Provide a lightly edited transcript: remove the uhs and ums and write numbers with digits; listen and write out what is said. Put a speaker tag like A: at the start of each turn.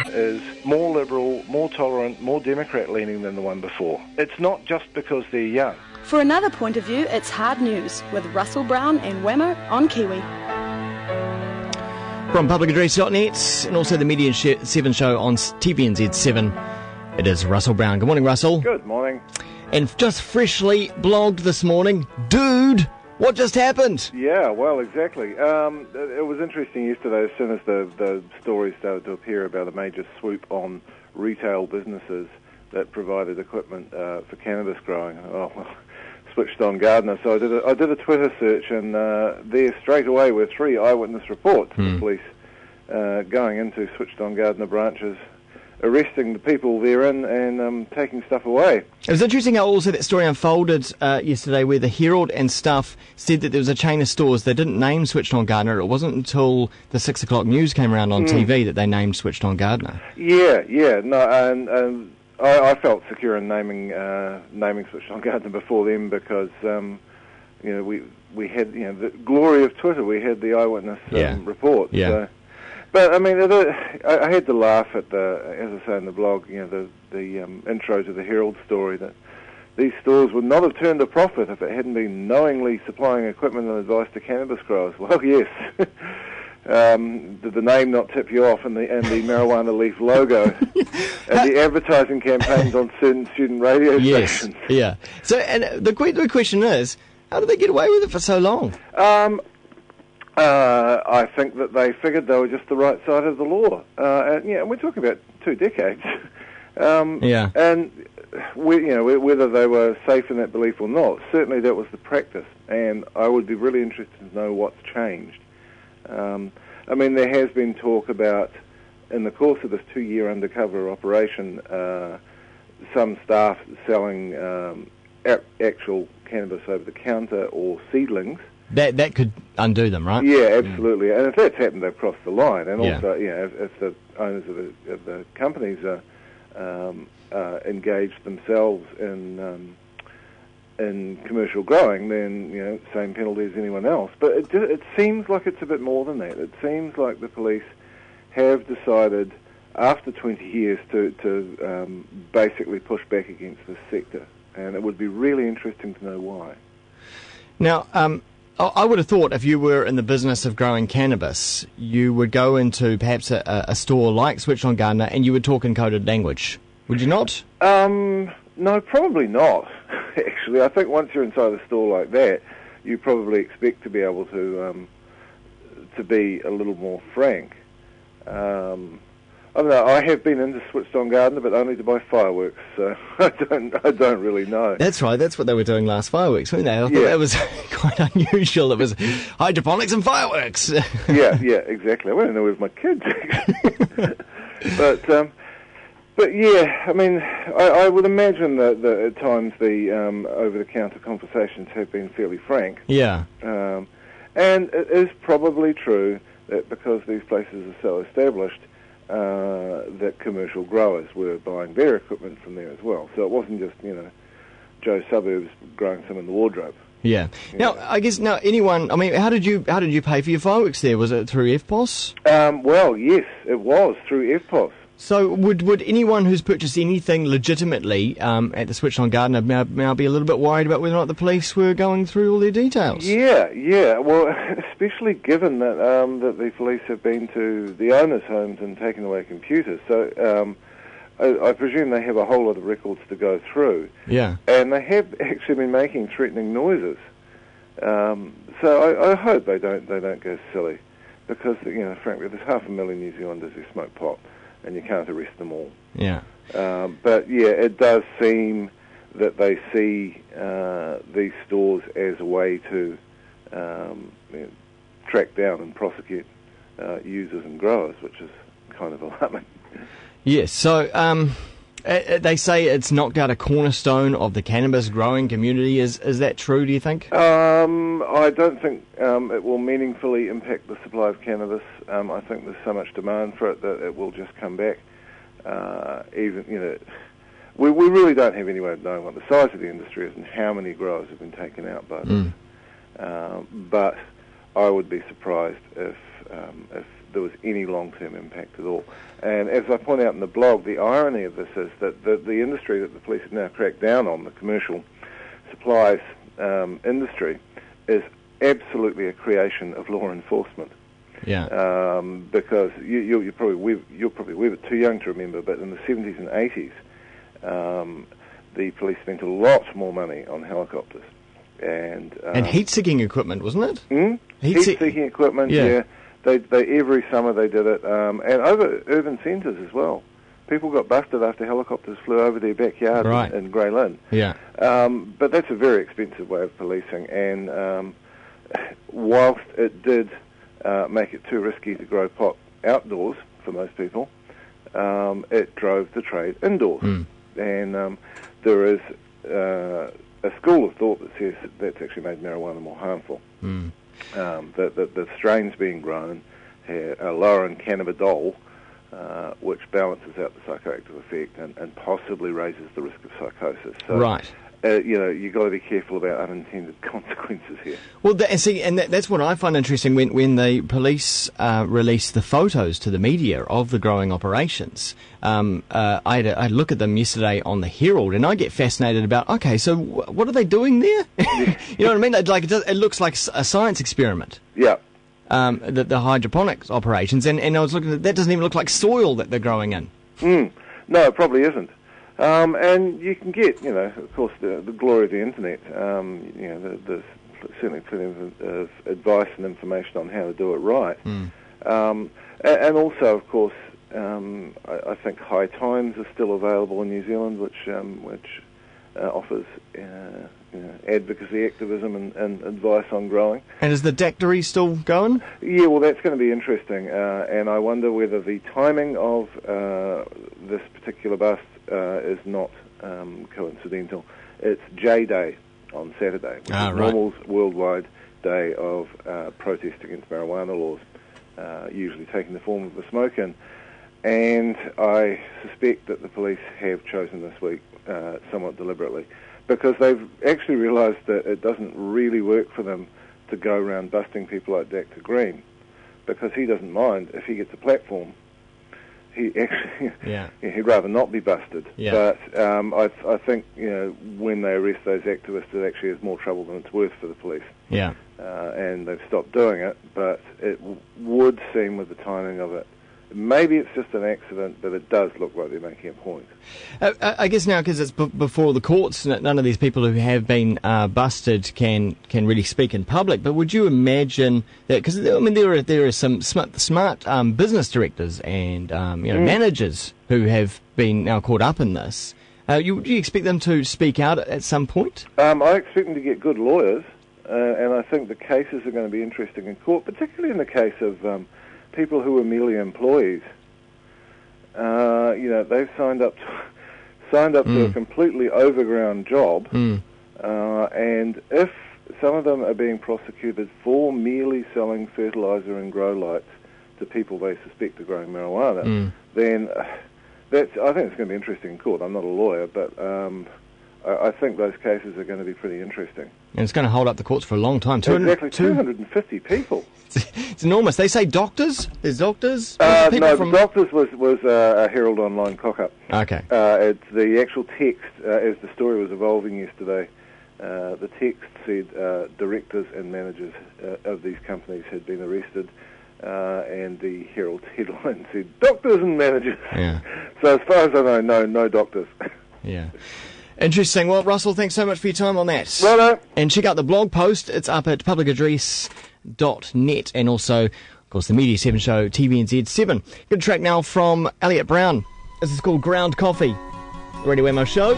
A: is more liberal, more tolerant, more Democrat-leaning than the one before. It's not just because they're young.
B: For another point of view, it's Hard News with Russell Brown and Wammo on Kiwi.
C: From publicaddress.net and also the Media 7 show on TVNZ7, it is Russell Brown. Good morning, Russell.
A: Good morning.
C: And just freshly blogged this morning, dude, what just happened?
A: Yeah, well, exactly. It was interesting yesterday as soon as the stories started to appear about a major swoop on retail businesses that provided equipment for cannabis growing. Oh, well, Switched On Gardener. So I did a Twitter search, and there straight away were 3 eyewitness reports of the police going into Switched On Gardener branches, arresting the people therein and taking stuff away.
C: It was interesting how also that story unfolded yesterday, where the Herald and stuff said that there was a chain of stores. They didn't name Switched On Gardener. It wasn't until the 6 o'clock news came around on TV that they named Switched On Gardener. Yeah, no, and I felt secure in naming Switched On Gardener before them because we had the glory of Twitter. We had the eyewitness report. Yeah. So. But I mean, I had to laugh at as I say in the blog, the intro to the Herald story, that these stores would not have turned a profit if it hadn't been knowingly supplying equipment and advice to cannabis growers. Well, yes. Did the name not tip you off, and the marijuana leaf logo, and the advertising campaigns on certain student radio stations? Yeah. So, and the question is, how did they get away with it for so long?
A: I think that they figured they were just the right side of the law. And we're talking about 2 decades. And whether they were safe in that belief or not, certainly that was the practice. And I would be really interested to know what's changed. I mean, there has been talk about, in the course of this 2-year undercover operation, some staff selling actual cannabis over the counter or seedlings.
C: That could undo them, right?
A: Yeah, absolutely. And if that's happened, they've crossed the line. And also, if the owners of the companies are engaged themselves in commercial growing, then same penalty as anyone else. But it seems like it's a bit more than that. It seems like the police have decided, after 20 years, to basically push back against this sector, and it would be really interesting to know why.
C: Now, I would have thought if you were in the business of growing cannabis, you would go into perhaps a store like Switched On Gardener and you would talk in coded language. Would you not?
A: No, probably not, actually. I think once you're inside a store like that, you probably expect to be able to be a little more frank. I don't know. I have been into Switched On Gardener, but only to buy fireworks, so I don't really know.
C: That's right. That's what they were doing last fireworks, weren't they? I thought that was quite unusual. It was hydroponics and fireworks.
A: yeah, exactly. I went in there with my kids, but yeah, I mean, I would imagine that at times the over-the-counter conversations have been fairly frank.
C: Yeah.
A: And it is probably true that because these places are so established, that commercial growers were buying their equipment from there as well. So it wasn't just, Joe Suburbs growing some in the wardrobe.
C: Yeah. Now, I guess, anyone, I mean, how did you pay for your fireworks there? Was it through FPOS?
A: Well, yes, it was through FPOS.
C: So would anyone who's purchased anything legitimately at the Switched On Gardener now be a little bit worried about whether or not the police were going through all their details? Yeah. Well, especially given that that the police have been to the owners' homes and taken away computers. So I presume they have a whole lot of records to go through. Yeah. And they have actually been making threatening noises. So I hope they don't go silly, because frankly, there's 500,000 New Zealanders who smoke pot, and you can't arrest them all. Yeah. But yeah, it does seem that they see these stores as a way to track down and prosecute users and growers, which is kind of alarming. Yes, so they say it's knocked out a cornerstone of the cannabis growing community. Is that true, do you think?
A: I don't think it will meaningfully impact the supply of cannabis. I think there's so much demand for it that it will just come back. We really don't have any way of knowing what the size of the industry is and how many growers have been taken out by this. But I would be surprised if there was any long-term impact at all. And as I point out in the blog, the irony of this is that the industry that the police have now cracked down on, the commercial supplies industry, is absolutely a creation of law enforcement.
C: Yeah.
A: Because you're probably a bit too young to remember, but in the 70s and 80s, the police spent a lot more money on helicopters and
C: heat-seeking equipment, wasn't it?
A: Heat-seeking equipment. Yeah. They every summer they did it, and over urban centres as well. People got busted after helicopters flew over their backyard in Grey Lynn.
C: Yeah.
A: But that's a very expensive way of policing, and whilst it did make it too risky to grow pot outdoors for most people, it drove the trade indoors. And there is a school of thought that says that's actually made marijuana more harmful. That the strains being grown are lower in cannabidiol, which balances out the psychoactive effect and possibly raises the risk of psychosis. So,
C: right.
A: You've got to be careful about unintended consequences here.
C: Well, that's what I find interesting when the police release the photos to the media of the growing operations. I had a look at them yesterday on the Herald, and I get fascinated about, okay, so what are they doing there? You know what I mean? It looks like a science experiment.
A: Yeah.
C: The hydroponics operations, and I was looking at that, doesn't even look like soil that they're growing in.
A: No, it probably isn't. And you can get, of course, the glory of the internet. There's certainly plenty of advice and information on how to do it right. And also, of course, I think High Times is still available in New Zealand, which offers advocacy, activism, and advice on growing.
C: And is the dactyry still going?
A: Yeah, well, that's going to be interesting. And I wonder whether the timing of this particular bust is not coincidental. It's J Day on Saturday, which is Normal's worldwide day of protest against marijuana laws, usually taking the form of a smoke-in. And I suspect that the police have chosen this week somewhat deliberately, because they've actually realised that it doesn't really work for them to go around busting people like Dr. Green, because he doesn't mind if he gets a platform. He actually, he'd rather not be busted. Yeah. But I think when they arrest those activists, it actually is more trouble than it's worth for the police.
C: Yeah.
A: And they've stopped doing it, but it would seem with the timing of it, maybe it's just an accident, but it does look like they're making a point.
C: I guess now, because it's before the courts, none of these people who have been busted can really speak in public. But would you imagine that? Because there are some smart business directors and managers who have been now caught up in this. Do you expect them to speak out at some point?
A: I expect them to get good lawyers, and I think the cases are going to be interesting in court, particularly in the case of people who are merely employees. They've signed up to a completely overground job, and if some of them are being prosecuted for merely selling fertilizer and grow lights to people they suspect are growing marijuana, then I think it's going to be interesting in court. I'm not a lawyer, but I think those cases are going to be pretty interesting.
C: And it's going to hold up the courts for a long time.
A: Exactly, 250 people.
C: It's enormous. They say doctors? There's doctors?
A: The doctors was a Herald Online cock-up.
C: Okay.
A: It's the actual text, as the story was evolving yesterday, the text said directors and managers of these companies had been arrested, and the Herald headline said doctors and managers. Yeah. So as far as I know, no doctors.
C: Yeah. Interesting. Well, Russell, thanks so much for your time on that.
A: Righto.
C: And check out the blog post. It's up at publicaddress.net, and also, of course, the Media 7 show, TVNZ 7. Good track now from Elliot Brown. This is called Ground Coffee. The Radio Wammo show.